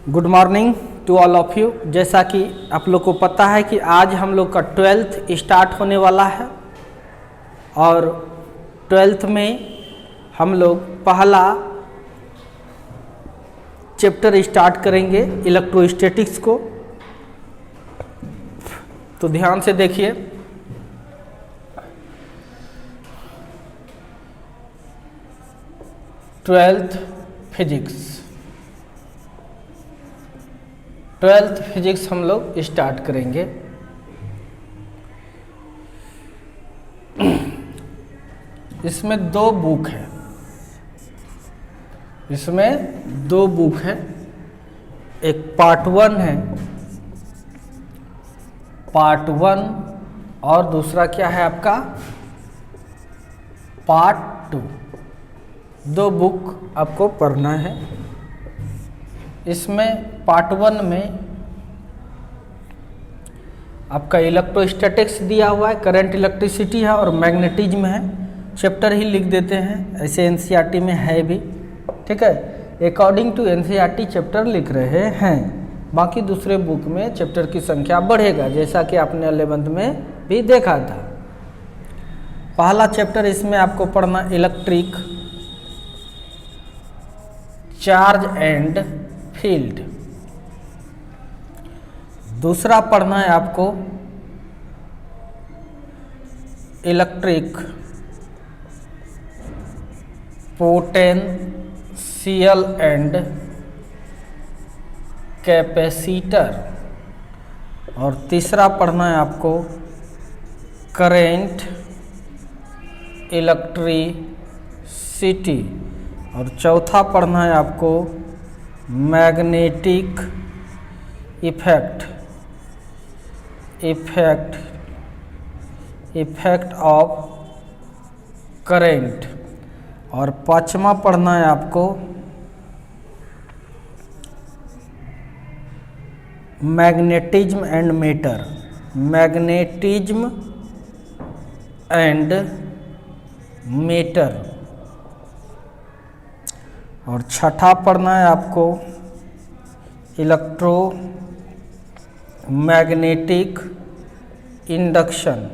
Good morning to all of you. जैसा कि आप लोग को पता है कि आज हम लोग का 12th स्टार्ट होने वाला है और 12th में हम लोग पहला चैप्टर स्टार्ट करेंगे इलेक्ट्रोस्टैटिक्स को। तो ध्यान से देखिए, ट्वेल्थ फिजिक्स हम लोग स्टार्ट करेंगे। इसमें दो बुक है, एक पार्ट 1 है, पार्ट 1 और दूसरा क्या है आपका पार्ट 2। दो बुक आपको पढ़ना है। इसमें पार्ट 1 में आपका इलेक्ट्रोस्टैटिक्स दिया हुआ है, करंट इलेक्ट्रिसिटी है और मैग्नेटिज्म है। चैप्टर ही लिख देते हैं, ऐसे एनसीईआरटी में है भी, ठीक है। अकॉर्डिंग टू एनसीईआरटी चैप्टर लिख रहे हैं, बाकी दूसरे बुक में चैप्टर की संख्या बढ़ेगा, जैसा कि आपने 11th में भी देखा था। पहला चैप्टर इसमें आपको पढ़ना इलेक्ट्रिक चार्ज एंड फील्ड। दूसरा पढ़ना है आपको इलेक्ट्रिक पोटेंशियल एंड कैपेसिटर और तीसरा पढ़ना है आपको करेंट इलेक्ट्रिसिटी और चौथा पढ़ना है आपको मैग्नेटिक इफेक्ट ऑफ करेंट और पांचवा पढ़ना है आपको मैग्नेटिज्म एंड मेटर और छठा पढ़ना है आपको इलेक्ट्रोमैग्नेटिक इंडक्शन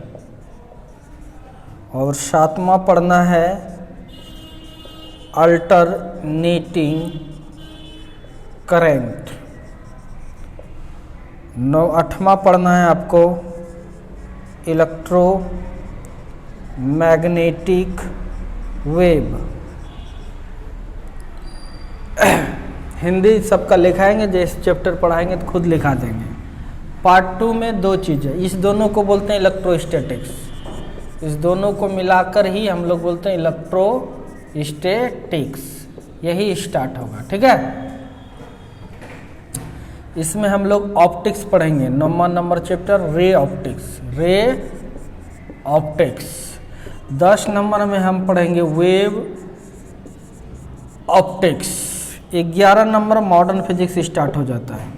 और सातवां पढ़ना है अल्टरनेटिंग करंट। आठवां पढ़ना है आपको इलेक्ट्रोमैग्नेटिक वेव। हिंदी सबका लिखाएंगे, जैसे चैप्टर पढ़ाएंगे तो खुद लिखा देंगे। पार्ट 2 में दो चीज़ें, इस दोनों को बोलते हैं इलेक्ट्रोस्टैटिक्स, इस दोनों को मिलाकर ही हम लोग बोलते हैं इलेक्ट्रोस्टैटिक्स। यही स्टार्ट होगा, ठीक है। इसमें हम लोग ऑप्टिक्स पढ़ेंगे। Number chapter ray optics. 10 number में हम पढ़ेंगे wave optics. 11 number modern physics start हो जाता है।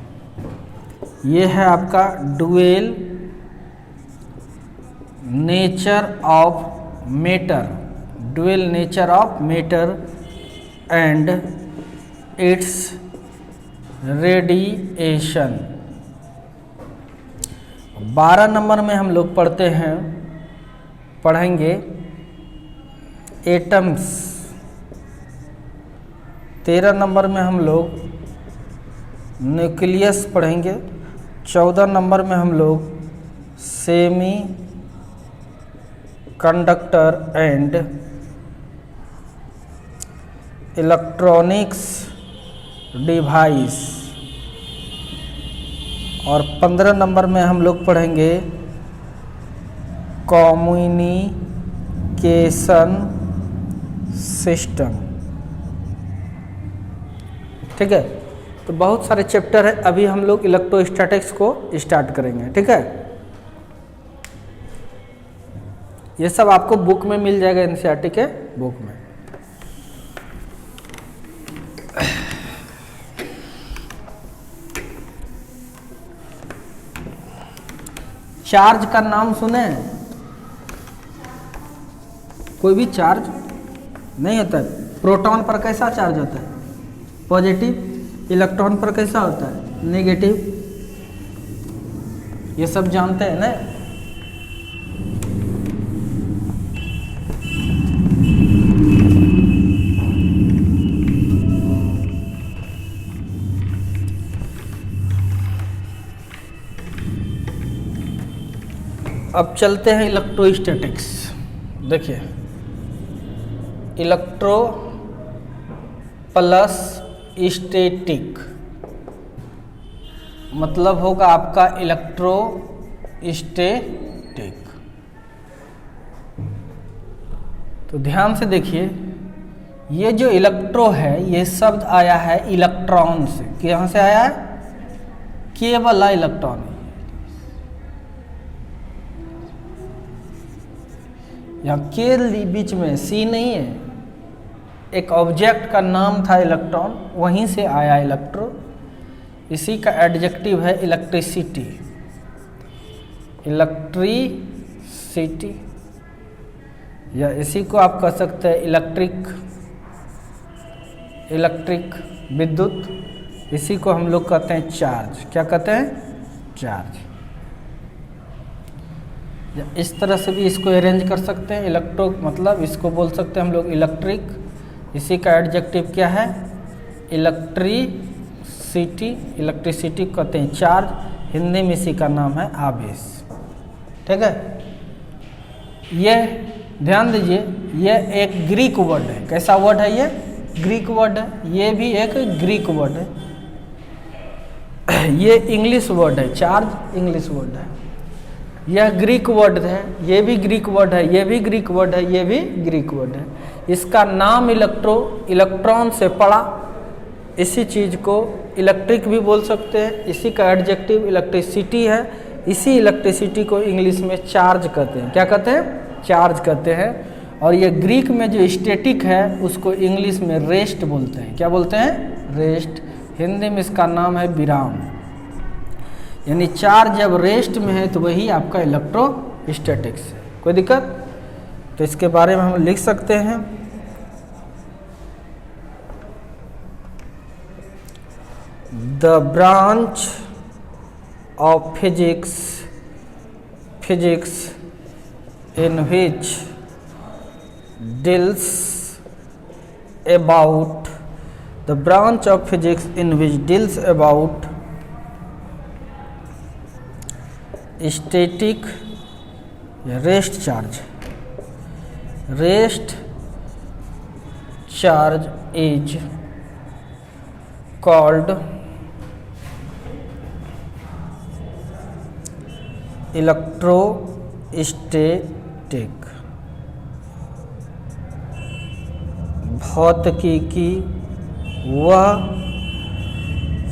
ये है आपका dual nature of matter and it's radiation. 12 number में हम लोग पढ़ेंगे एटम्स। 13 नंबर में हम लोग न्यूक्लियस पढ़ेंगे। 14 नंबर में हम लोग semi conductor and electronics device और 15 नंबर में हम लोग पढ़ेंगे कम्युनिकेशन सिस्टम, ठीक है। तो बहुत सारे चैप्टर है, अभी हम लोग इलेक्ट्रोस्टैटिक्स को स्टार्ट करेंगे, ठीक है। ये सब आपको बुक में मिल जाएगा, एनसीईआरटी के बुक में। चार्ज का नाम सुने हैं? कोई भी चार्ज नहीं होता है। प्रोटॉन पर कैसा चार्ज होता है? पॉजिटिव। इलेक्ट्रॉन पर कैसा होता है, नेगेटिव। ये सब जानते हैं ना। अब चलते हैं इलेक्ट्रोस्टैटिक्स। देखिए, इलेक्ट्रो प्लस स्टैटिक मतलब होगा आपका इलेक्ट्रोस्टैटिक। तो ध्यान से देखिए, ये जो इलेक्ट्रो है ये शब्द आया है इलेक्ट्रॉन से। कहाँ से आया है, केवल इलेक्ट्रॉन। यहाँ के बीच में सी नहीं है, एक ऑब्जेक्ट का नाम था इलेक्ट्रॉन, वहीं से आया इलेक्ट्रो। इसी का एडजेक्टिव है इलेक्ट्रिसिटी। इलेक्ट्रिसिटी, या इसी को आप कह सकते हैं इलेक्ट्रिक, इलेक्ट्रिक विद्युत। इसी को हम लोग कहते हैं चार्ज। क्या कहते हैं, चार्ज। इस तरह से भी इसको अरेंज कर सकते हैं। इलेक्ट्रो मतलब इसको बोल सकते हैं हम लोग इलेक्ट्रिक। इसी का एडजेक्टिव क्या है, इलेक्ट्रिसिटी। इलेक्ट्रिसिटी कहते हैं चार्ज, हिंदी में इसी का नाम है आवेश। ठीक है, यह ध्यान दीजिए, यह एक ग्रीक वर्ड है। कैसा वर्ड है ये, ग्रीक वर्ड है। ये भी एक ग्रीक वर्ड है। ये इंग्लिश वर्ड है, चार्ज इंग्लिश वर्ड है। यह ग्रीक वर्ड है, ये भी ग्रीक वर्ड है, ये भी ग्रीक वर्ड है, ये भी ग्रीक वर्ड है। इसका नाम इलेक्ट्रॉन से पड़ा। इसी चीज़ को इलेक्ट्रिक भी बोल सकते हैं। इसी का एडजेक्टिव इलेक्ट्रिसिटी है। इसी इलेक्ट्रिसिटी को इंग्लिश में चार्ज कहते हैं। क्या कहते हैं, चार्ज कहते हैं। और ये ग्रीक में जो स्टैटिक है उसको इंग्लिश में रेस्ट बोलते हैं। क्या बोलते हैं, रेस्ट। हिंदी में इसका नाम है विराम। यानी चार्ज जब रेस्ट में है तो वही आपका इलेक्ट्रोस्टैटिक्स है। कोई दिक्कत, तो इसके बारे में हम लिख सकते हैं। The branch of physics in which deals about the branch of physics in which deals about static या rest charge. Rest charge is called electrostatic. भौतिकी वह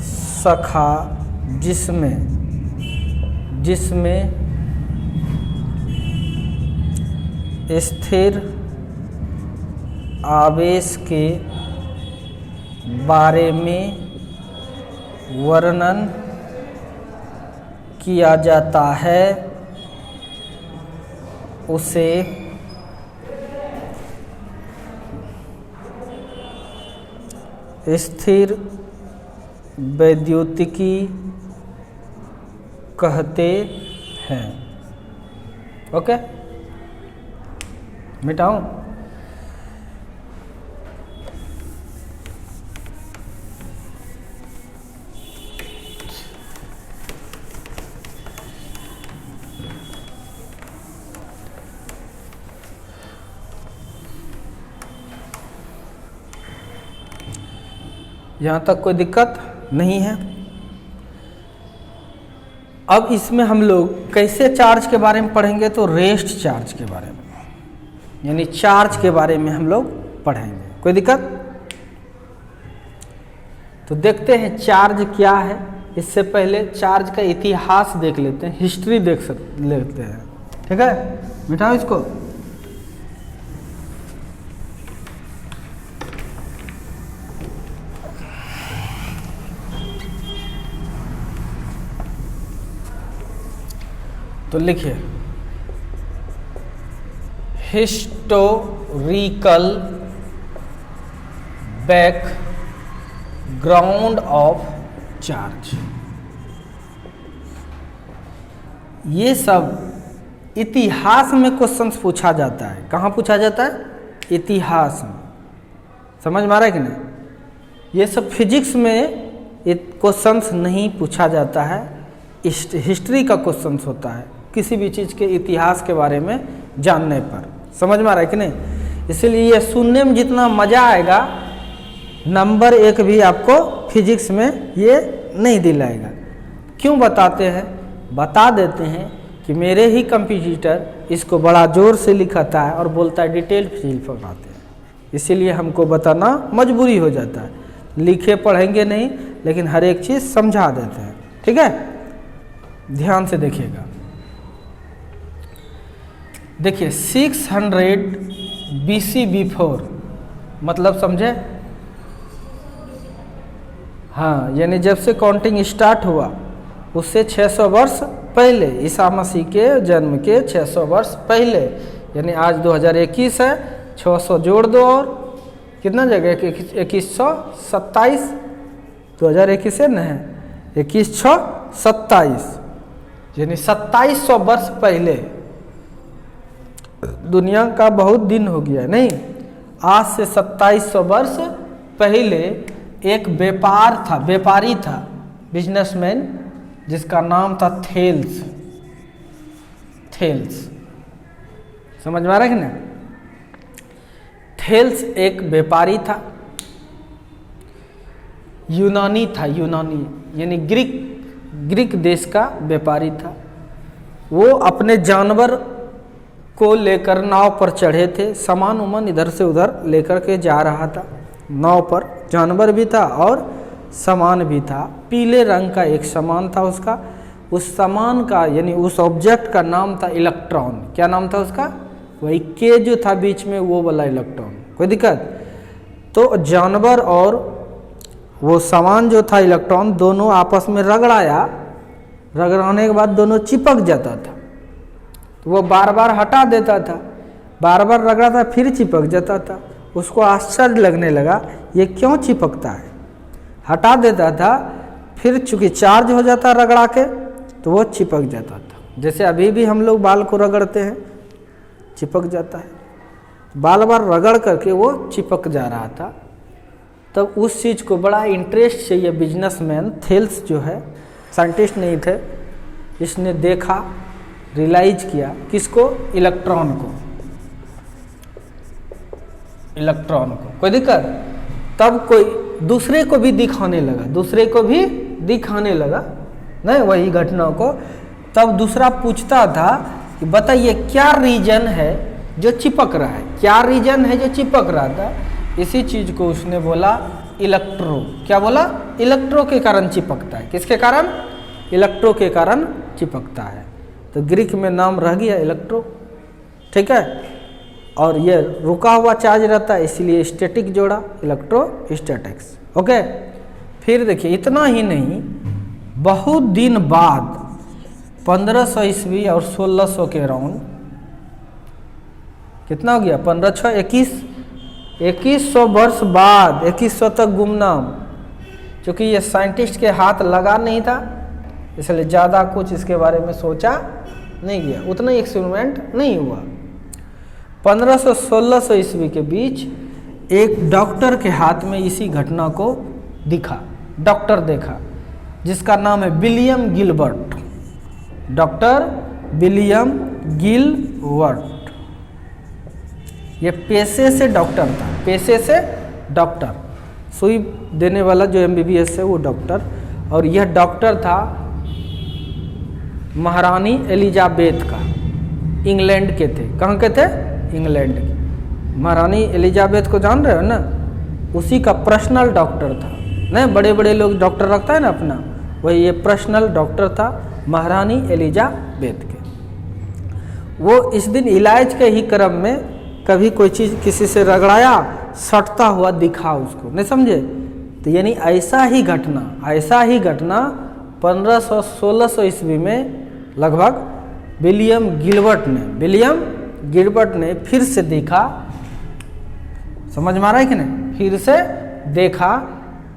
शाखा जिसमें स्थिर आवेश के बारे में वर्णन किया जाता है उसे स्थिर वैद्युतिकी कहते हैं। ओके, मिटाऊं। यहाँ तक कोई दिक्कत नहीं है। अब इसमें हम लोग कैसे चार्ज के बारे में पढ़ेंगे, तो रेस्ट चार्ज के बारे में, यानी चार्ज के बारे में हम लोग पढ़ेंगे। कोई दिक्कत, तो देखते हैं चार्ज क्या है। इससे पहले चार्ज का इतिहास देख लेते हैं, हिस्ट्री लेते हैं। ठीक है, मिटाओ इसको। तो लिखिए, हिस्टोरिकल ग्राउंड ऑफ चार्ज। ये सब इतिहास में क्वेश्चंस पूछा जाता है। कहाँ पूछा जाता है? इतिहास में। समझ में आ रहा है कि नहीं? ये सब फिजिक्स में क्वेश्चंस नहीं पूछा जाता है, हिस्ट्री का क्वेश्चंस होता है किसी भी चीज़ के इतिहास के बारे में जानने पर। समझ में आ रहा है कि नहीं? इसलिए ये सुनने में जितना मज़ा आएगा, नंबर 1 भी आपको फिजिक्स में ये नहीं दिलाएगा। क्यों बताते हैं? बता देते हैं कि मेरे ही कंप्यूटर इसको बड़ा ज़ोर से लिखाता है और बोलता है डिटेल फिजिक्स पढ़ाते हैं, इसीलिए हमको बताना मजबूरी हो जाता है। लिखे पढ़ेंगे नहीं, लेकिन हर एक चीज़ समझा देते हैं। ठीक है, ध्यान से देखिएगा। देखिए 600 BC बिफोर, मतलब समझे? हाँ, यानी जब से काउंटिंग स्टार्ट हुआ उससे 600 वर्ष पहले, ईसा मसीह के जन्म के 600 वर्ष पहले, यानी आज 2021 है, 600 जोड़ दो और कितना जगह 2127, 2021 से नहीं, 2127, यानी 2700 वर्ष पहले। दुनिया का बहुत दिन हो गया नहीं, आज से 2700 वर्ष पहले एक व्यापारी था, बिजनेसमैन, जिसका नाम था थेल्स। समझ में आ रहा है कि ना? थेल्स एक व्यापारी था, यूनानी था, यानी ग्रीक देश का व्यापारी था। वो अपने जानवर को लेकर नाव पर चढ़े थे, सामान उमान इधर से उधर लेकर के जा रहा था। नाव पर जानवर भी था और सामान भी था। पीले रंग का एक सामान था उसका। उस सामान का यानी उस ऑब्जेक्ट का नाम था इलेक्ट्रॉन। क्या नाम था उसका? वही के जो था बीच में, वो वाला इलेक्ट्रॉन। कोई दिक्कत? तो जानवर और वो सामान जो था इलेक्ट्रॉन, दोनों आपस में रगड़ाने के बाद दोनों चिपक जाता था। तो वो बार बार हटा देता था, बार बार रगड़ाता, फिर चिपक जाता था। उसको आश्चर्य लगने लगा, ये क्यों चिपकता है? हटा देता था, फिर चूंकि चार्ज हो जाता रगड़ा के, तो वो चिपक जाता था। जैसे अभी भी हम लोग बाल को रगड़ते हैं, चिपक जाता है। बार बार रगड़ करके वो चिपक जा रहा था। तब उस चीज़ को बड़ा इंटरेस्ट से ये बिजनेसमैन थेल्स जो है, साइंटिस्ट नहीं थे, इसने देखा, रियलाइज किया। किसको? इलेक्ट्रॉन को। कोई दिक्कत? तब कोई दूसरे को भी दिखाने लगा, नहीं वही घटना को। तब दूसरा पूछता था कि बताइए क्या रीजन है जो चिपक रहा है? क्या रीजन है जो चिपक रहा था? इसी चीज को उसने बोला इलेक्ट्रो। क्या बोला? इलेक्ट्रो के कारण चिपकता है। किसके कारण? इलेक्ट्रो के कारण चिपकता है। तो ग्रीक में नाम रह गया इलेक्ट्रो। ठीक है, और ये रुका हुआ चार्ज रहता है, इसलिए स्टैटिक जोड़ा, इलेक्ट्रोस्टैटिक्स। ओके, फिर देखिए इतना ही नहीं, बहुत दिन बाद 1500 ईस्वी और 1600 के अराउंड, कितना हो गया? 1500 2100 वर्ष बाद, 2100 तक गुमनाम। क्योंकि ये साइंटिस्ट के हाथ लगा नहीं था, इसलिए ज़्यादा कुछ इसके बारे में सोचा नहीं गया, उतना एक्सपेरिमेंट नहीं हुआ। 1500-1600 ईस्वी के बीच एक डॉक्टर के हाथ में इसी घटना को डॉक्टर देखा, जिसका नाम है William Gilbert. Doctor William Gilbert, ये पेशे से डॉक्टर, सुई देने वाला जो MBBS है वो डॉक्टर। और यह डॉक्टर था महारानी एलिजाबेथ का, इंग्लैंड के थे। कहाँ के थे? इंग्लैंड के। महारानी एलिजाबेथ को जान रहे हो ना? उसी का पर्सनल डॉक्टर था। नहीं, बड़े बड़े लोग डॉक्टर रखता है ना अपना, वही ये पर्सनल डॉक्टर था महारानी एलिजाबेथ के। वो इस दिन इलाज के ही क्रम में कभी कोई चीज़ किसी से रगड़ाया, सटता हुआ दिखा उसको, नहीं समझे? तो यानी ऐसा ही घटना 1500-1600 ईस्वी में लगभग विलियम गिलबर्ट ने फिर से देखा। समझ में आ रहा है कि नहीं? फिर से देखा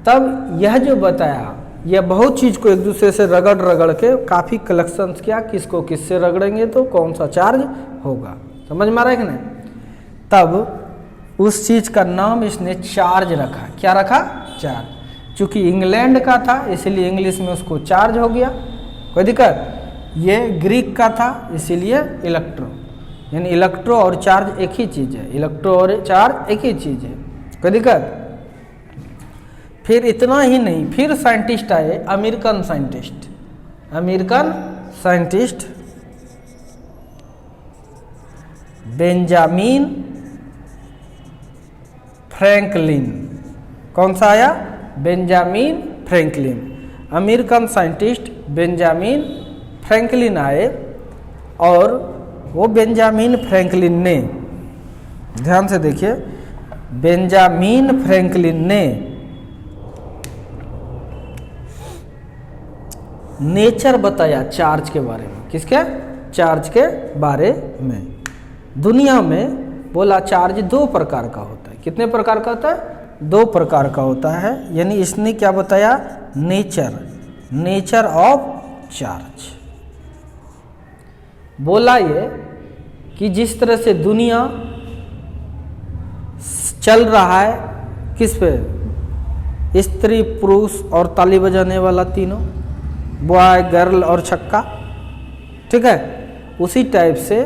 तब यह जो बताया, यह बहुत चीज़ को एक दूसरे से रगड़ रगड़ के काफ़ी कलेक्शंस किया, किसको किससे रगड़ेंगे तो कौन सा चार्ज होगा। समझ में आ रहा है कि नहीं? तब उस चीज़ का नाम इसने चार्ज रखा। क्या रखा? चार्ज। चूँकि इंग्लैंड का था इसीलिए इंग्लिश में उसको चार्ज हो गया, कोई दिक्कत। ये ग्रीक का था इसीलिए इलेक्ट्रो, यानी इलेक्ट्रो और चार्ज एक ही चीज़ है, इलेक्ट्रो और चार्ज एक ही चीज़ है, कोई दिक्कत। फिर इतना ही नहीं, फिर साइंटिस्ट आए, अमेरिकन साइंटिस्ट बेंजामिन फ्रैंकलिन। कौन सा आया? Benjamin Franklin. American scientist Benjamin Franklin आए और वो बेंजामिन फ्रैंकलिन ने, ध्यान से देखिए, बेंजामिन फ्रैंकलिन ने नेचर बताया चार्ज के बारे में। किसके? चार्ज के बारे में। दुनिया में बोला चार्ज दो प्रकार का होता है। कितने प्रकार का होता है? दो प्रकार का होता है। यानी इसने क्या बताया? Nature of charge. बोला ये कि जिस तरह से दुनिया चल रहा है, किस पे? स्त्री, पुरुष और ताली बजाने वाला तीनों, बॉय, गर्ल और छक्का, ठीक है। उसी टाइप से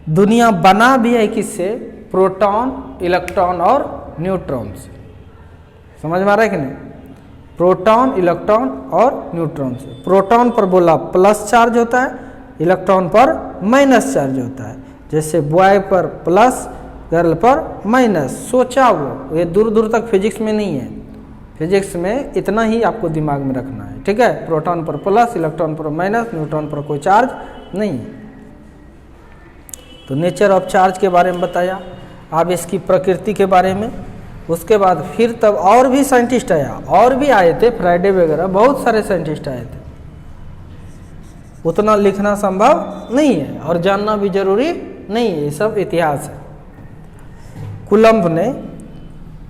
दुनिया बना भी है किससे? प्रोटॉन, इलेक्ट्रॉन और न्यूट्रॉन से। समझ में आ रहा है कि नहीं? प्रोटॉन, इलेक्ट्रॉन और न्यूट्रॉन से। प्रोटॉन पर बोला प्लस चार्ज होता है, इलेक्ट्रॉन पर माइनस चार्ज होता है। जैसे बॉय पर प्लस, गर्ल पर माइनस। सोचा वो, ये दूर दूर तक फिजिक्स में नहीं है। फिजिक्स में इतना ही आपको दिमाग में रखना है, ठीक है। प्रोटॉन पर प्लस, इलेक्ट्रॉन पर माइनस, न्यूट्रॉन पर कोई चार्ज नहीं। तो नेचर ऑफ चार्ज के बारे में बताया, अब इसकी प्रकृति के बारे में। उसके बाद फिर तब और भी साइंटिस्ट आया, और भी आए थे, फ्राइडे वगैरह बहुत सारे साइंटिस्ट आए थे। उतना लिखना संभव नहीं है और जानना भी जरूरी नहीं है, ये सब इतिहास है।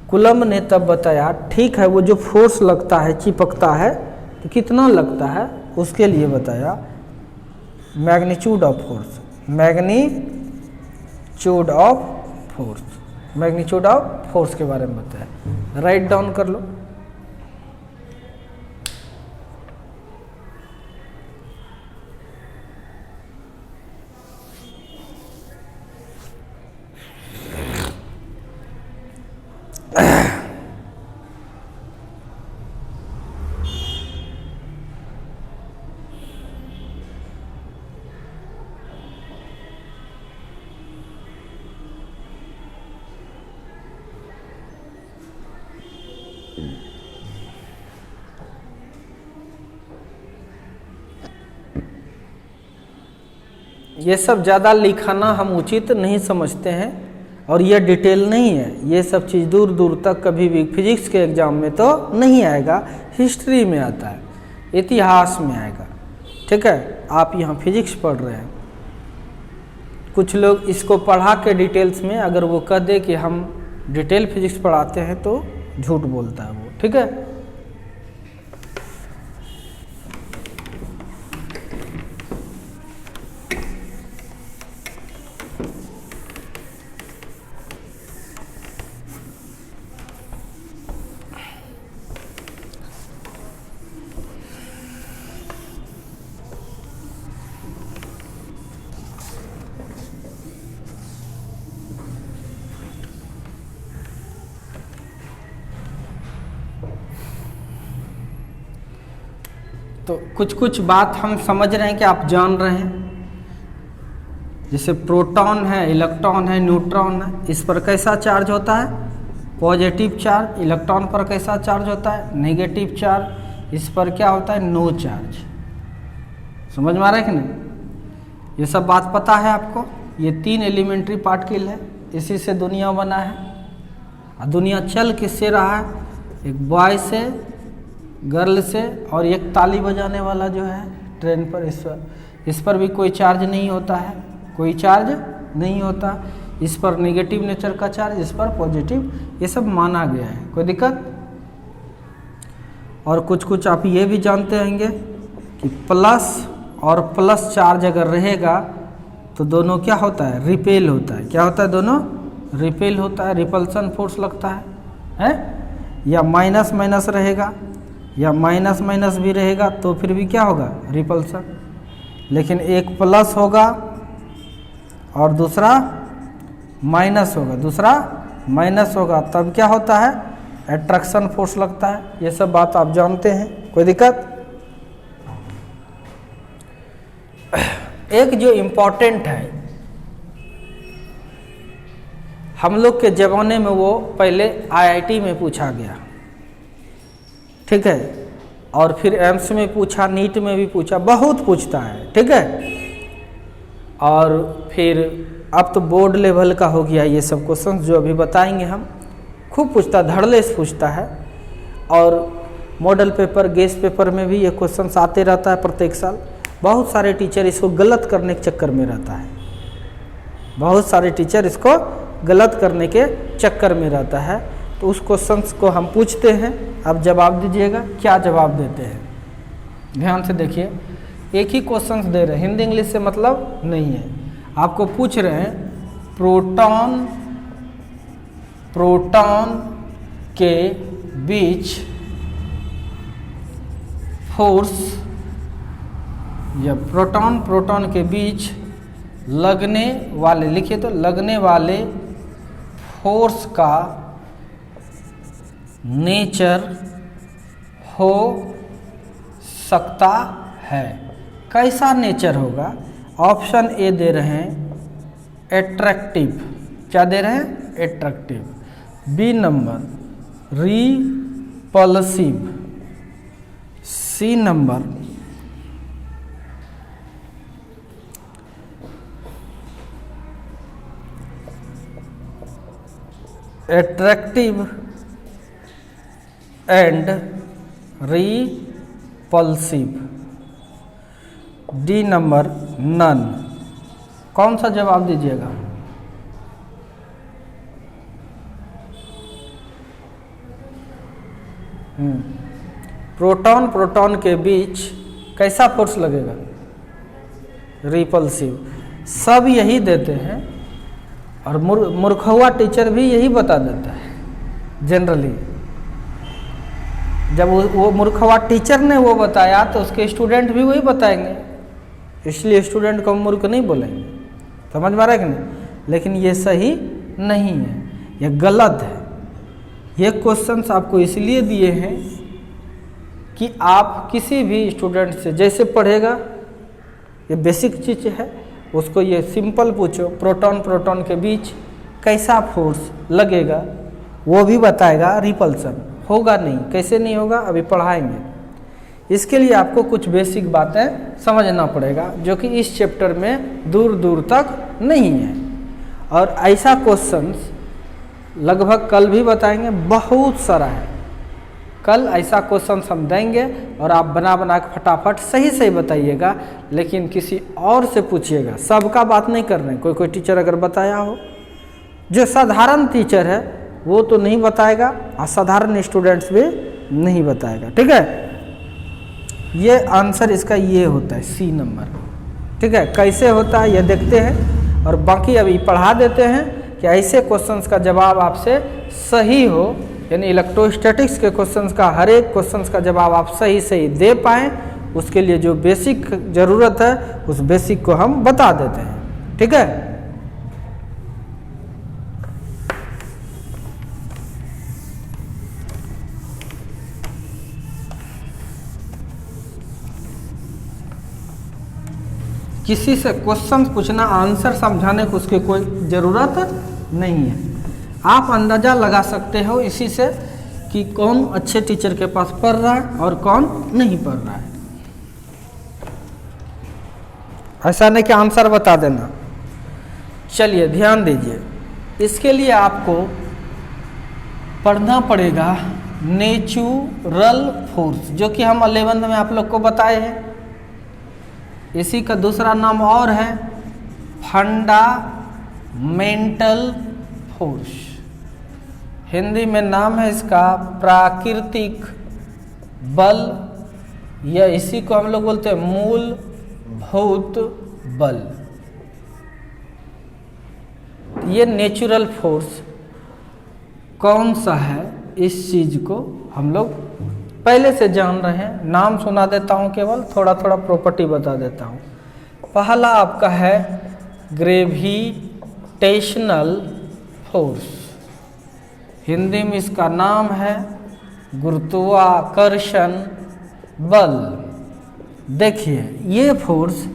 कुलम्ब ने तब बताया, ठीक है, वो जो फोर्स लगता है, चिपकता है, तो कितना लगता है उसके लिए बताया magnitude of force. Magnitude of force के बारे में बताया। राइट डाउन कर लो। ये सब ज़्यादा लिखाना हम उचित नहीं समझते हैं और ये डिटेल नहीं है। ये सब चीज़ दूर दूर तक कभी भी फिजिक्स के एग्ज़ाम में तो नहीं आएगा, हिस्ट्री में आता है, इतिहास में आएगा, ठीक है। आप यहाँ फिजिक्स पढ़ रहे हैं, कुछ लोग इसको पढ़ा के डिटेल्स में अगर वो कह दे कि हम डिटेल फिजिक्स पढ़ाते हैं तो झूठ बोलता है वो, ठीक है। तो कुछ कुछ बात हम समझ रहे हैं कि आप जान रहे हैं। जैसे प्रोटॉन है, इलेक्ट्रॉन है, न्यूट्रॉन है, इस पर कैसा चार्ज होता है? Positive charge. इलेक्ट्रॉन पर कैसा चार्ज होता है? Negative charge. इस पर क्या होता है? No charge. समझ में आ रहा है कि नहीं? ये सब बात पता है आपको। ये 3 एलिमेंट्री पार्टिकल है, इसी से दुनिया बना है। और दुनिया चल किससे रहा है? एक बॉय से, गर्ल से, और एक ताली बजाने वाला जो है ट्रेन पर, इस पर भी कोई चार्ज नहीं होता है, कोई चार्ज नहीं होता। इस पर नेगेटिव नेचर का चार्ज, इस पर पॉजिटिव, ये सब माना गया है, कोई दिक्कत। और कुछ कुछ आप ये भी जानते होंगे कि प्लस और प्लस चार्ज अगर रहेगा तो दोनों क्या होता है, रिपेल होता है। क्या होता है, दोनों रिपेल होता है, रिपल्सन फोर्स लगता है? या माइनस माइनस रहेगा या माइनस माइनस भी रहेगा तो फिर भी क्या होगा, रिपल्सन। लेकिन एक प्लस होगा और दूसरा माइनस होगा, दूसरा माइनस होगा, तब क्या होता है, अट्रैक्शन फोर्स लगता है। ये सब बात आप जानते हैं, कोई दिक्कत। एक जो इम्पोर्टेंट है, हम लोग के ज़माने में वो पहले आईआईटी में पूछा गया, ठीक है, और फिर एम्स में पूछा, नीट में भी पूछा, बहुत पूछता है, ठीक है। और फिर अब तो बोर्ड लेवल का हो गया ये सब क्वेश्चन जो अभी बताएंगे हम, खूब पूछता, धड़ल्ले से पूछता है। और मॉडल पेपर, गेस्ट पेपर में भी ये क्वेश्चन आते रहता है प्रत्येक साल। बहुत सारे टीचर इसको गलत करने के चक्कर में रहता है, बहुत सारे टीचर इसको गलत करने के चक्कर में रहता है। तो उस क्वेश्चन को हम पूछते हैं, आप जवाब दीजिएगा, क्या जवाब देते हैं। ध्यान से देखिए, एक ही क्वेश्चन दे रहे हैं, हिंदी इंग्लिश से मतलब नहीं है। आपको पूछ रहे हैं प्रोटॉन के बीच फोर्स, या प्रोटॉन के बीच लगने वाले, लिखिए तो लगने वाले फोर्स का नेचर हो सकता है। कैसा नेचर होगा? ऑप्शन ए दे रहे हैं एट्रैक्टिव, क्या दे रहे हैं, attractive. B number repulsive, C number attractive and repulsive, D number none. कौन सा जवाब दीजिएगा? प्रोटॉन के बीच कैसा फोर्स लगेगा, रिपल्सिव। सब यही देते हैं और मूर्खवा टीचर भी यही बता देता है जनरली। जब वो मूर्खवा टीचर ने वो बताया तो उसके स्टूडेंट भी वही बताएंगे, इसलिए स्टूडेंट को मूर्ख नहीं बोलेंगे। समझ में आ रहा है कि नहीं? लेकिन ये सही नहीं है, ये गलत है। ये क्वेश्चंस आपको इसलिए दिए हैं कि आप किसी भी स्टूडेंट से जैसे पढ़ेगा, ये बेसिक चीज़ है, उसको ये सिंपल पूछो प्रोटॉन के बीच कैसा फोर्स लगेगा, वो भी बताएगा रिपल्सन। होगा नहीं, कैसे नहीं होगा अभी पढ़ाएंगे। इसके लिए आपको कुछ बेसिक बातें समझना पड़ेगा जो कि इस चैप्टर में दूर दूर तक नहीं है। और ऐसा क्वेश्चंस लगभग कल भी बताएंगे, बहुत सारा है। कल ऐसा क्वेश्चन हम देंगे और आप बना बना के फटाफट सही सही बताइएगा, लेकिन किसी और से पूछिएगा। सबका बात नहीं कर रहे हैं, कोई टीचर अगर बताया हो, जो साधारण टीचर है वो तो नहीं बताएगा और साधारण स्टूडेंट्स भी नहीं बताएगा, ठीक है। ये आंसर इसका ये होता है, सी नंबर, ठीक है। कैसे होता है ये देखते हैं और बाकी अभी पढ़ा देते हैं कि ऐसे क्वेश्चंस का जवाब आपसे सही हो, यानी इलेक्ट्रोस्टैटिक्स के क्वेश्चंस का हर एक क्वेश्चंस का जवाब आप सही सही दे पाएँ। उसके लिए जो बेसिक ज़रूरत है उस बेसिक को हम बता देते हैं, ठीक है। किसी से क्वेश्चन पूछना, आंसर समझाने को उसकी कोई ज़रूरत नहीं है। आप अंदाज़ा लगा सकते हो इसी से कि कौन अच्छे टीचर के पास पढ़ रहा है और कौन नहीं पढ़ रहा है। ऐसा नहीं कि आंसर बता देना। चलिए ध्यान दीजिए, इसके लिए आपको पढ़ना पड़ेगा नेचुरल फोर्स, जो कि हम 11th में आप लोग को बताए हैं। इसी का दूसरा नाम और है मेंटल फोर्स। हिंदी में नाम है इसका प्राकृतिक बल, या इसी को हम लोग बोलते हैं मूलभूत बल। ये नेचुरल फोर्स कौन सा है, इस चीज को हम लोग पहले से जान रहे हैं। नाम सुना देता हूं, केवल थोड़ा थोड़ा प्रॉपर्टी बता देता हूं। पहला आपका है ग्रेविटेशनल फोर्स, हिंदी में इसका नाम है गुरुत्वाकर्षण बल। देखिए ये फोर्स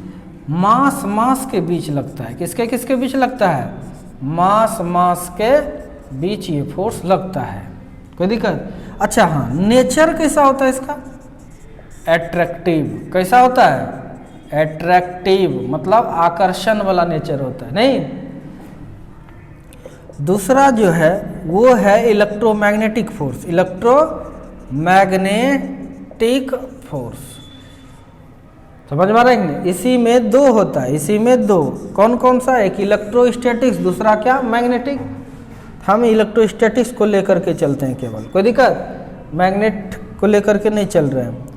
मास के बीच लगता है। किसके किसके बीच लगता है? मास के बीच ये फोर्स लगता है। कोई दिक्कत? अच्छा हाँ, नेचर कैसा होता है इसका? एट्रैक्टिव। कैसा होता है? एट्रैक्टिव, मतलब आकर्षण वाला नेचर होता है। नहीं, दूसरा जो है वो है इलेक्ट्रोमैग्नेटिक फोर्स। इलेक्ट्रोमैग्नेटिक फोर्स समझ में आ रहा है कि नहीं? इसी में दो होता है, इसी में दो। कौन कौन सा? एक इलेक्ट्रोस्टैटिक्स, दूसरा क्या? मैग्नेटिक। हम इलेक्ट्रोस्टैटिक्स को लेकर के चलते हैं केवल। कोई दिक्कत? मैग्नेट को लेकर के नहीं चल रहे हैं।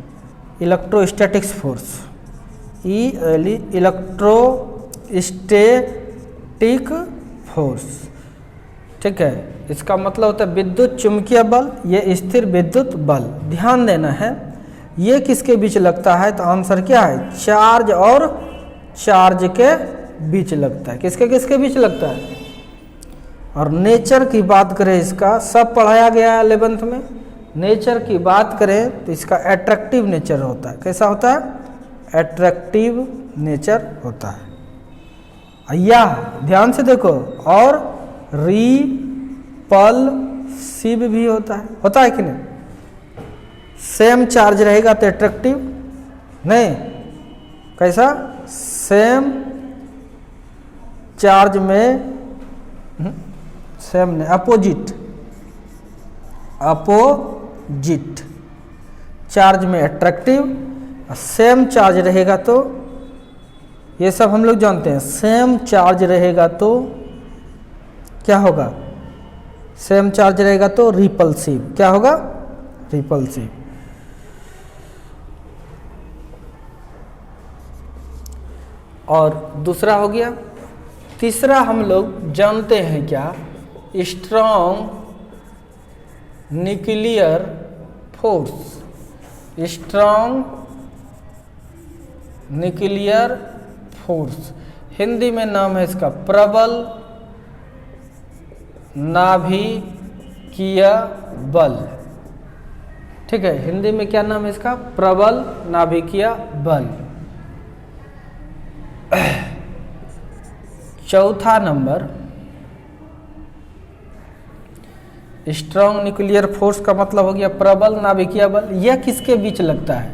इलेक्ट्रोस्टैटिक्स फोर्स, इलेक्ट्रोस्टैटिक फोर्स, ठीक है। इसका मतलब होता है विद्युत चुंबकीय बल, ये स्थिर विद्युत बल। ध्यान देना है, ये किसके बीच लगता है? तो आंसर क्या है? चार्ज और चार्ज के बीच लगता है। किसके किसके बीच लगता है? और नेचर की बात करें, इसका सब पढ़ाया गया है 11th में। नेचर की बात करें तो इसका एट्रैक्टिव नेचर होता है। कैसा होता है? एट्रैक्टिव नेचर होता है। या ध्यान से देखो, और रिपल्सिव भी होता है कि नहीं? सेम चार्ज रहेगा तो एट्रैक्टिव नहीं, कैसा? सेम चार्ज में, सेम नहीं, अपोजिट चार्ज में एट्रैक्टिव, सेम चार्ज रहेगा तो, ये सब हम लोग जानते हैं। सेम चार्ज रहेगा तो क्या होगा? सेम चार्ज रहेगा तो रिपल्सिव। क्या होगा? रिपल्सिव। और दूसरा हो गया। तीसरा हम लोग जानते हैं क्या? Strong nuclear force. Strong nuclear force, Hindi में नाम है इसका प्रबल नाभिकीय बल। ठीक है, हिंदी में क्या नाम है इसका? प्रबल नाभिकीय बल। चौथा नंबर, स्ट्रॉन्ग न्यूक्लियर फोर्स का मतलब हो गया प्रबल नाभिकीय बल। यह किसके बीच लगता है?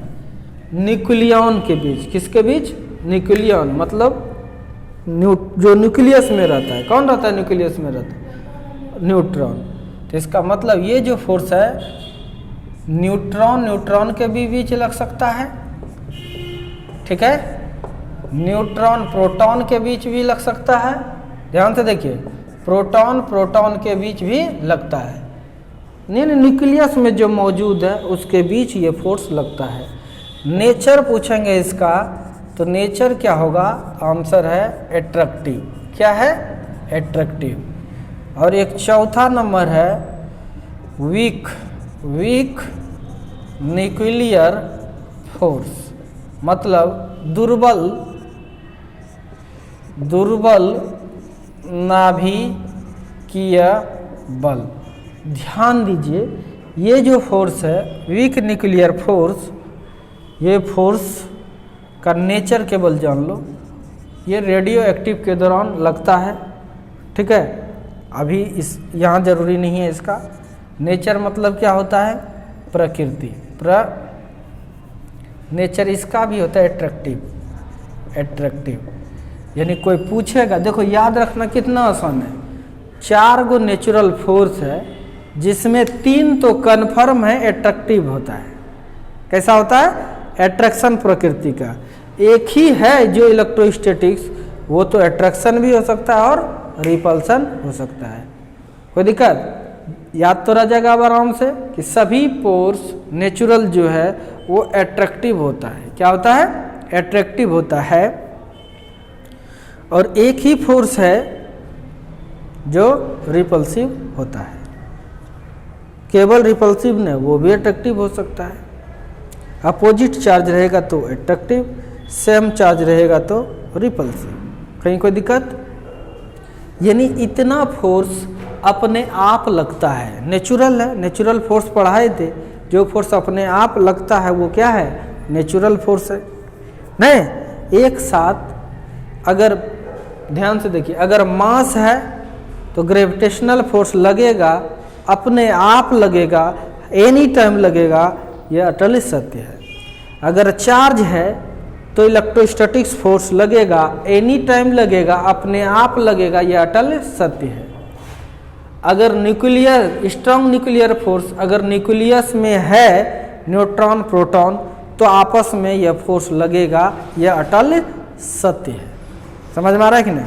न्यूक्लियन के बीच। किसके बीच? न्यूक्लियन, मतलब जो न्यूक्लियस में रहता है। कौन रहता है न्यूक्लियस में? रहता है न्यूट्रॉन। तो इसका मतलब ये जो फोर्स है, न्यूट्रॉन के भी बीच लग सकता है। ठीक है, न्यूट्रॉन प्रोटॉन के बीच भी लग सकता है। ध्यान से देखिए, प्रोटॉन के बीच भी लगता है। नहीं, न्यूक्लियस में जो मौजूद है उसके बीच ये फोर्स लगता है। नेचर पूछेंगे इसका, तो नेचर क्या होगा? आंसर है एट्रैक्टिव। क्या है? एट्रैक्टिव। और एक चौथा नंबर है वीक न्यूक्लियर फोर्स, मतलब दुर्बल नाभिकीय बल। ध्यान दीजिए, ये जो फोर्स है वीक न्यूक्लियर फोर्स, ये फोर्स का नेचर केवल जान लो। ये रेडियो एक्टिव के दौरान लगता है। ठीक है, अभी इस यहाँ जरूरी नहीं है इसका। नेचर मतलब क्या होता है? प्रकृति। नेचर इसका भी होता है एट्रैक्टिव। यानी कोई पूछेगा, देखो याद रखना कितना आसान है। 4 गो नेचुरल फोर्स है, जिसमें 3 तो कन्फर्म है एट्रैक्टिव होता है। कैसा होता है? एट्रैक्शन प्रकृति का। एक ही है जो इलेक्ट्रोस्टैटिक्स, वो तो एट्रैक्शन भी हो सकता है और रिपल्सन हो सकता है। कोई दिक्कत? याद तो रह जाएगा अब आराम से कि सभी फोर्स नेचुरल जो है वो एट्रैक्टिव होता है। क्या होता है? एट्रैक्टिव होता है। और एक ही फोर्स है जो रिपल्सिव होता है। केवल रिपल्सिव नहीं, वो भी एट्रैक्टिव हो सकता है। अपोजिट चार्ज रहेगा तो एट्रैक्टिव, सेम चार्ज रहेगा तो रिपल्सिव। कहीं कोई दिक्कत? यानी इतना फोर्स अपने आप लगता है, नेचुरल है। नेचुरल फोर्स पढ़ाए थे, जो फोर्स अपने आप लगता है वो क्या है? नेचुरल फोर्स है। नहीं, एक साथ अगर ध्यान से देखिए, अगर मास है तो ग्रेविटेशनल फोर्स लगेगा, अपने आप लगेगा, एनी टाइम लगेगा, यह अटल सत्य है। अगर चार्ज है तो इलेक्ट्रोस्टैटिक्स फोर्स लगेगा, एनी टाइम लगेगा, अपने आप लगेगा, यह अटल सत्य है। अगर न्यूक्लियर, स्ट्रॉन्ग न्यूक्लियर फोर्स अगर न्यूक्लियस में है न्यूट्रॉन प्रोटॉन, तो आपस में यह फोर्स लगेगा, यह अटल सत्य है। समझ में आ रहा है कि नहीं?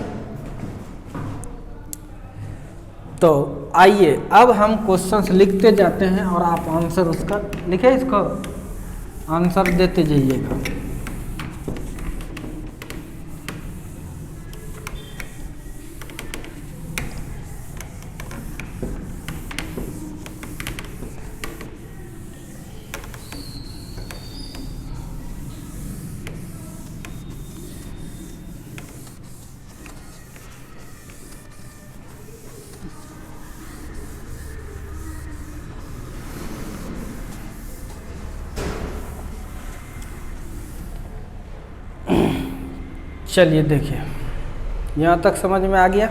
तो आइए अब हम क्वेश्चंस लिखते जाते हैं और आप आंसर उसका लिखे, इसको आंसर देते जाइएगा। चलिए देखिए, यहाँ तक समझ में आ गया।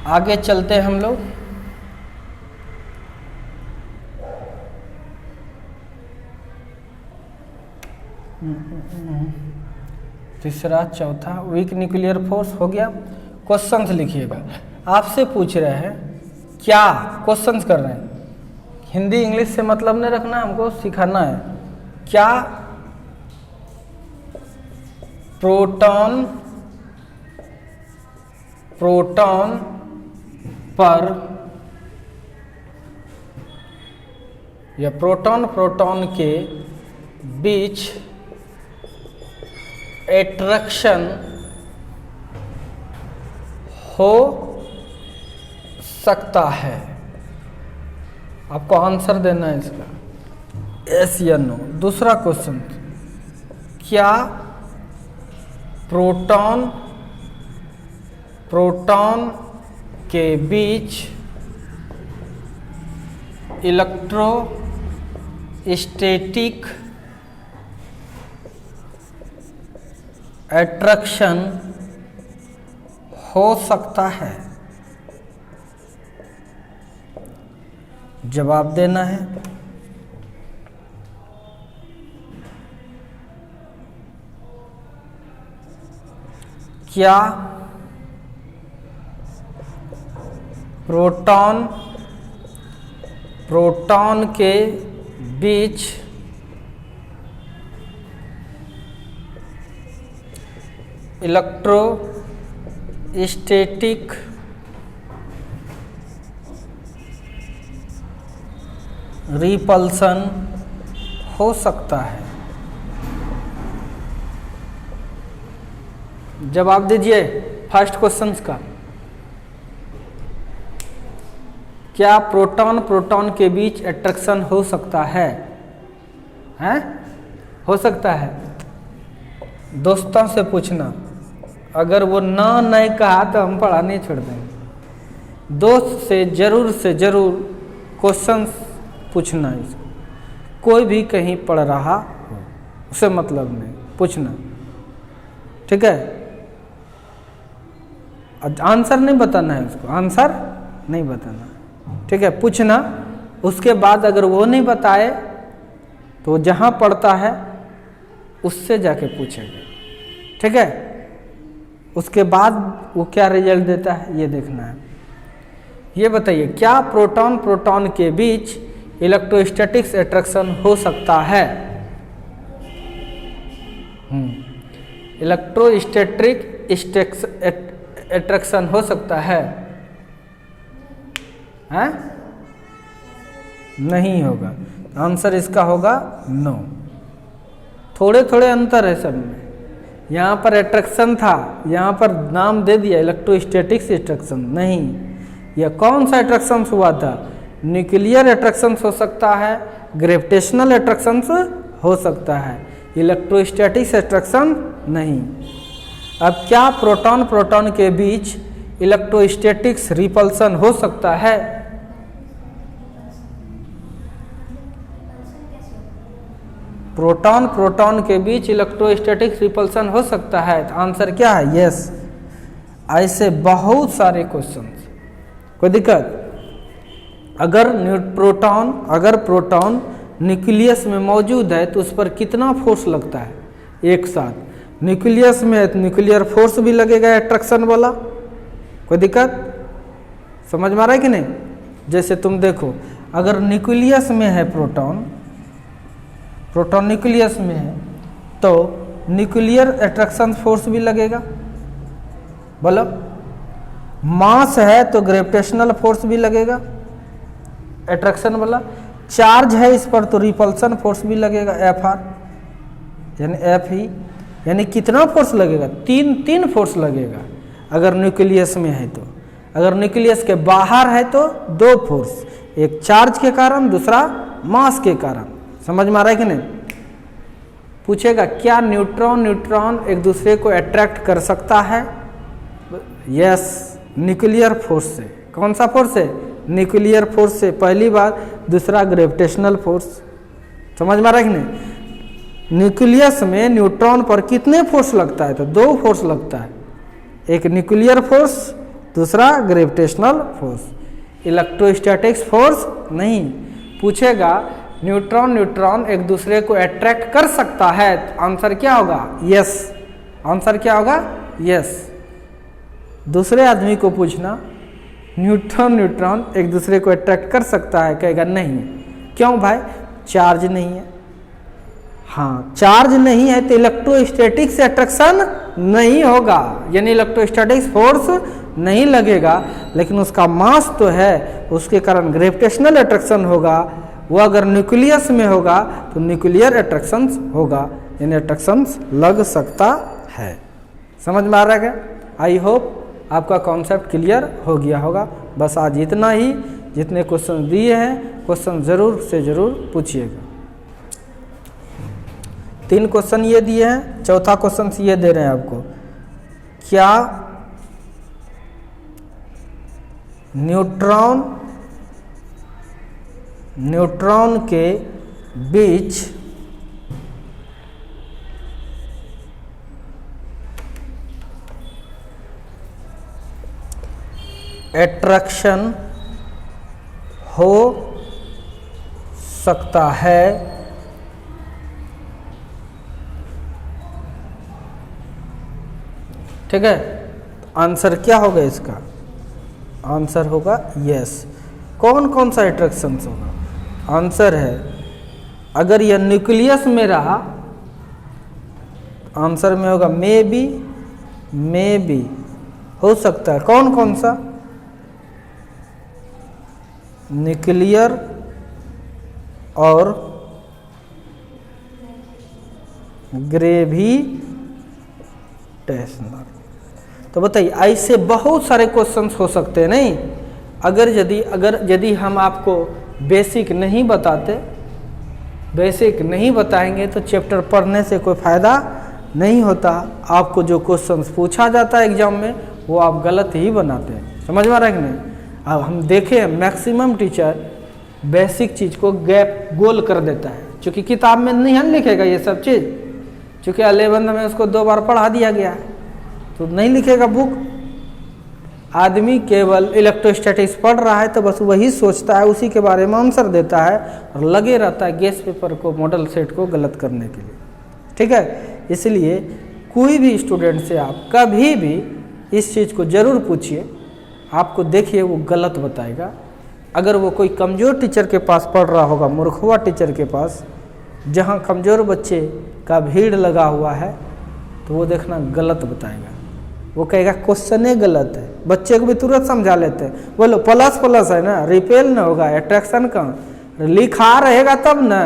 आगे चलते हैं हम लोग। तीसरा, चौथा, वीक न्यूक्लियर फोर्स हो गया। क्वेश्चंस लिखिएगा। आपसे पूछ रहे हैं, क्या क्वेश्चंस कर रहे हैं, हिंदी इंग्लिश से मतलब नहीं रखना, हमको सिखाना है। क्या प्रोटॉन पर या प्रोटॉन के बीच एट्रैक्शन हो सकता है? आपको आंसर देना है इसका, यस या नो। दूसरा क्वेश्चन, क्या प्रोटॉन के बीच इलेक्ट्रोस्टैटिक एट्रैक्शन हो सकता है? जवाब देना है। क्या प्रोटॉन के बीच इलेक्ट्रोस्टैटिक रिपल्सन हो सकता है? जवाब दीजिए फर्स्ट क्वेश्चन का। क्या प्रोटॉन के बीच अट्रैक्शन हो सकता है? हैं? हो सकता है? दोस्तों से पूछना, अगर वो ना नहीं कहा तो हम पढ़ाने छोड़ देंगे। दोस्त से जरूर क्वेश्चन पूछना है इसको। कोई भी कहीं पढ़ रहा हो उसे मतलब नहीं, पूछना, ठीक है? आंसर नहीं बताना है उसको, आंसर नहीं बताना, ठीक है? पूछना। उसके बाद अगर वो नहीं बताए तो जहाँ पढ़ता है उससे जाके पूछेंगे, ठीक है? उसके बाद वो क्या रिजल्ट देता है ये देखना है। ये बताइए, क्या प्रोटॉन के बीच इलेक्ट्रोस्टैटिक्स एट्रैक्शन हो सकता है? इलेक्ट्रोस्टैटिक अट्रैक्शन हो सकता है? हैं? नहीं होगा। आंसर इसका होगा नो। थोड़े थोड़े अंतर है सब में। यहाँ पर अट्रैक्शन था, यहाँ पर नाम दे दिया इलेक्ट्रोस्टैटिक्स अट्रैक्शन। नहीं, यह कौन सा अट्रैक्शन हुआ था? न्यूक्लियर अट्रैक्शन हो सकता है, ग्रेविटेशनल अट्रैक्शन हो सकता है, इलेक्ट्रोस्टैटिक्स अट्रैक्शन नहीं। अब क्या प्रोटॉन प्रोटॉन के बीच इलेक्ट्रोस्टैटिक्स रिपल्सन हो सकता है? प्रोटॉन प्रोटॉन के बीच इलेक्ट्रोस्टैटिक्स रिपल्सन हो सकता है। तो आंसर क्या है? यस। ऐसे बहुत सारे क्वेश्चंस, कोई दिक्कत? अगर प्रोटॉन न्यूक्लियस में मौजूद है तो उस पर कितना फोर्स लगता है एक साथ? न्यूक्लियस में है तो न्यूक्लियर फोर्स भी लगेगा अट्रैक्शन वाला। कोई दिक्कत? समझ में आ रहा है कि नहीं? जैसे तुम देखो, अगर न्यूक्लियस में है प्रोटॉन न्यूक्लियस में है तो न्यूक्लियर अट्रैक्शन फोर्स भी लगेगा। बोलो, मास है तो ग्रेविटेशनल फोर्स भी लगेगा अट्रैक्शन वाला। चार्ज है इस पर तो रिपल्सन फोर्स भी लगेगा, Fr यानी Fe। यानी कितना फोर्स लगेगा? तीन फोर्स लगेगा अगर न्यूक्लियस में है तो। अगर न्यूक्लियस के बाहर है तो दो फोर्स, एक चार्ज के कारण, दूसरा मास के कारण। समझ में आ रहा है कि नहीं? पूछेगा क्या न्यूट्रॉन एक दूसरे को अट्रैक्ट कर सकता है? यस, न्यूक्लियर फोर्स से। कौन सा फोर्स है? न्यूक्लियर फोर्स से, पहली बात। दूसरा ग्रेविटेशनल फोर्स। समझ में आ रहा है कि नहीं? न्यूक्लियस में न्यूट्रॉन पर कितने फोर्स लगता है? तो दो फोर्स लगता है, एक न्यूक्लियर फोर्स, दूसरा ग्रेविटेशनल फोर्स। इलेक्ट्रोस्टैटिक्स फोर्स नहीं। पूछेगा न्यूट्रॉन एक दूसरे को अट्रैक्ट कर सकता है? तो आंसर क्या होगा? यस। आंसर क्या होगा? यस। दूसरे आदमी को पूछना न्यूट्रॉन एक दूसरे को अट्रैक्ट कर सकता है? कहेगा नहीं। क्यों भाई? चार्ज नहीं है। हाँ, चार्ज नहीं है तो इलेक्ट्रोस्टैटिक्स अट्रैक्शन नहीं होगा, यानी इलेक्ट्रोस्टैटिक्स फोर्स नहीं लगेगा, लेकिन उसका मास तो है, उसके कारण ग्रेविटेशनल अट्रैक्शन होगा। वो अगर न्यूक्लियस में होगा तो न्यूक्लियर अट्रैक्शंस होगा, यानी अट्रैक्शंस लग सकता है। समझ में आ रहा है क्या? आई होप आपका कॉन्सेप्ट क्लियर हो गया होगा। बस आज इतना ही। जितने क्वेश्चन दिए हैं, क्वेश्चन जरूर से जरूर पूछिएगा। 3 क्वेश्चन ये दिए हैं, चौथा क्वेश्चन ये दे रहे हैं आपको, क्या न्यूट्रॉन के बीच अट्रैक्शन हो सकता है? ठीक है, आंसर क्या होगा इसका? आंसर होगा यस। कौन कौन सा अट्रैक्शन होगा? आंसर है, अगर यह न्यूक्लियस में रहा, आंसर में होगा मे बी हो सकता है। कौन कौन सा? न्यूक्लियर और ग्रेविटेशनल। तो बताइए, ऐसे बहुत सारे क्वेश्चंस हो सकते हैं। नहीं, अगर यदि हम आपको बेसिक नहीं बताएंगे तो चैप्टर पढ़ने से कोई फ़ायदा नहीं होता। आपको जो क्वेश्चंस पूछा जाता है एग्जाम में वो आप गलत ही बनाते हैं। समझ में आ रहा है कि नहीं? अब हम देखें, मैक्सिमम टीचर बेसिक चीज़ को गैप गोल कर देता है, क्योंकि किताब में नहीं हम लिखेगा ये सब चीज़, क्योंकि 11th में उसको 2 बार पढ़ा दिया गया है तो नहीं लिखेगा बुक। आदमी केवल इलेक्ट्रोस्टैटिक्स पढ़ रहा है तो बस वही सोचता है, उसी के बारे में आंसर देता है और लगे रहता है गेस पेपर को, मॉडल सेट को गलत करने के लिए। ठीक है, इसलिए कोई भी स्टूडेंट से आप कभी भी इस चीज़ को ज़रूर पूछिए, आपको देखिए वो गलत बताएगा। अगर वो कोई कमज़ोर टीचर के पास पढ़ रहा होगा, मूर्खवा टीचर के पास, जहाँ कमज़ोर बच्चे का भीड़ लगा हुआ है, तो वो देखना गलत बताएगा। वो कहेगा क्वेश्चन ही गलत है। बच्चे को भी तुरंत समझा लेते हैं, बोलो प्लस प्लस है ना, रिपेल ना होगा, अट्रैक्शन कहाँ, लिखा रहेगा तब ना,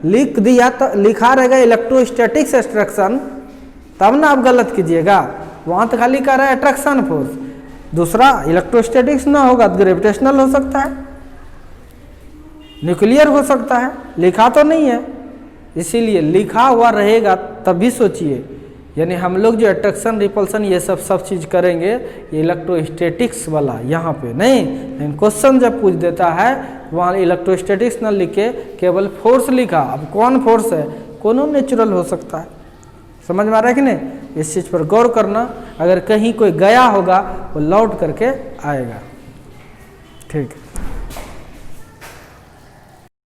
लिख दिया तो लिखा रहेगा इलेक्ट्रोस्टैटिक्स एट्रैक्शन, तब ना आप गलत कीजिएगा। वहाँ तो खाली कह रहा है अट्रैक्शन फोर्स, दूसरा इलेक्ट्रोस्टैटिक्स ना होगा तो ग्रेविटेशनल हो सकता है, न्यूक्लियर हो सकता है, लिखा तो नहीं है। इसीलिए लिखा हुआ रहेगा तभी सोचिए। यानी हम लोग जो अट्रैक्शन रिपल्सन ये सब चीज़ करेंगे ये इलेक्ट्रोस्टैटिक्स वाला यहाँ पे नहीं, लेकिन क्वेश्चन जब पूछ देता है वहाँ इलेक्ट्रोस्टैटिक्स न लिखे केवल फोर्स लिखा। अब कौन फोर्स है, कोनो नेचुरल हो सकता है। समझ में आ रहा है कि नहीं, इस चीज़ पर गौर करना। अगर कहीं कोई गया होगा वो लौट करके आएगा। ठीक है।